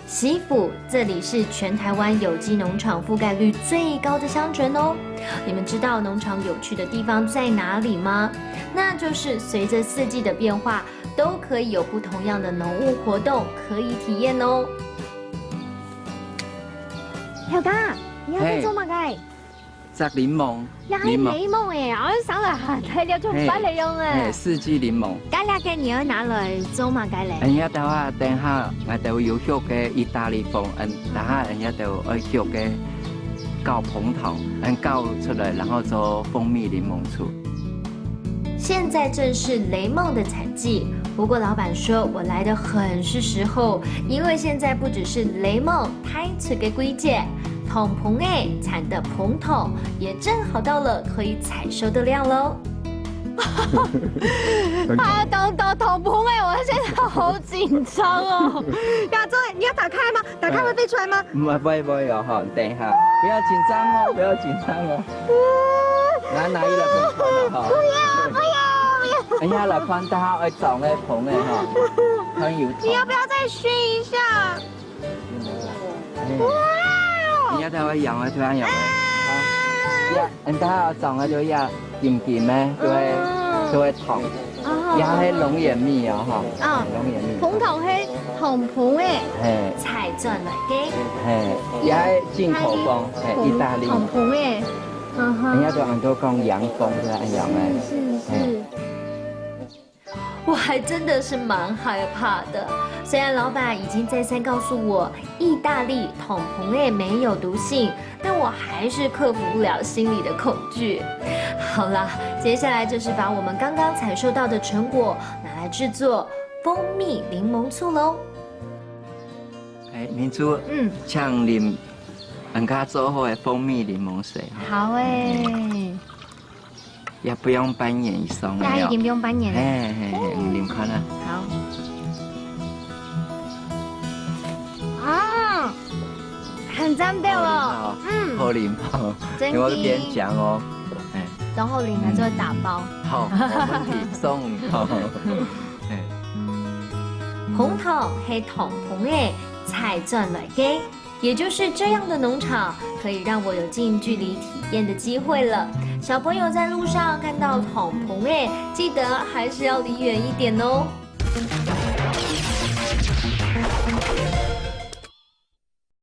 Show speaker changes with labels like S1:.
S1: 喜府，这里是全台湾有机农场覆盖率最高的乡镇哦。你们知道农场有趣的地方在哪里吗？那就是随着四季的变化，都可以有不同样的农务活动可以体验哦。
S2: 小哥，你要在做乜嘅？
S3: 摘檸檬，
S2: 又係檸檬誒，我手嚟行睇了就快嚟用啊！
S3: 四季檸檬。
S2: 咁你嘅你要拿來做乜嘅咧？
S3: 人家就話等下我就要學嘅意大利風，等下人家就要學嘅搞紅糖，搞出來，然後做蜂蜜檸檬醋。
S1: 现在正是雷梦的产季，不过老板说我来的很是时候，因为现在不只是雷梦开出嘅季节。桶棚产的蓬桶也正好到了可以采收的量喽。
S2: 啊，等桶棚我现在好紧張哦。亞洲，你要打開嗎？打開會飛出來嗎？
S3: 唔會有哈，等一下，不要緊張哦，不要緊張哦。拿一來分穿了哈。
S2: 不要！
S3: 人家來看到會長嘅棚嘅哈，很有。
S2: 你要不要再燻一下？哇！
S3: 人家都會養嘅，突然養嘅，人家長嘅就要甜甜嘅，就會糖，也係龍眼蜜啊哈，龍眼蜜。
S2: 蓬頭係桶棚誒，
S1: 彩鑽來嘅，
S3: 也係進口風，意大利。
S2: 桶棚誒，
S3: 人家都很多講洋風嘅，養嘅。
S2: 是。
S1: 我还真的是蛮害怕的。虽然老板已经再三告诉我意大利桶棚没有毒性，但我还是克服不了心里的恐惧。好啦，接下来就是把我们刚刚采收到的成果拿来制作蜂蜜柠檬醋喽。
S3: 柠醋，像啉人家做好的蜂蜜柠檬水。
S2: 好
S3: 也不用半年以上了。
S2: 一定不用半年。
S3: 你看啦。
S2: 好。啊，很沾掉了。
S3: 好啉哦。
S2: 真的。
S3: 我边讲哦。
S2: 然后淋了就会打包。
S3: 好，没问题，送你。
S1: 红桶黑桶棚彩钻来给，也就是这样的农场，可以让我有近距离体验的机会了。小朋友在路上看到桶棚记得还是要离远一点哦。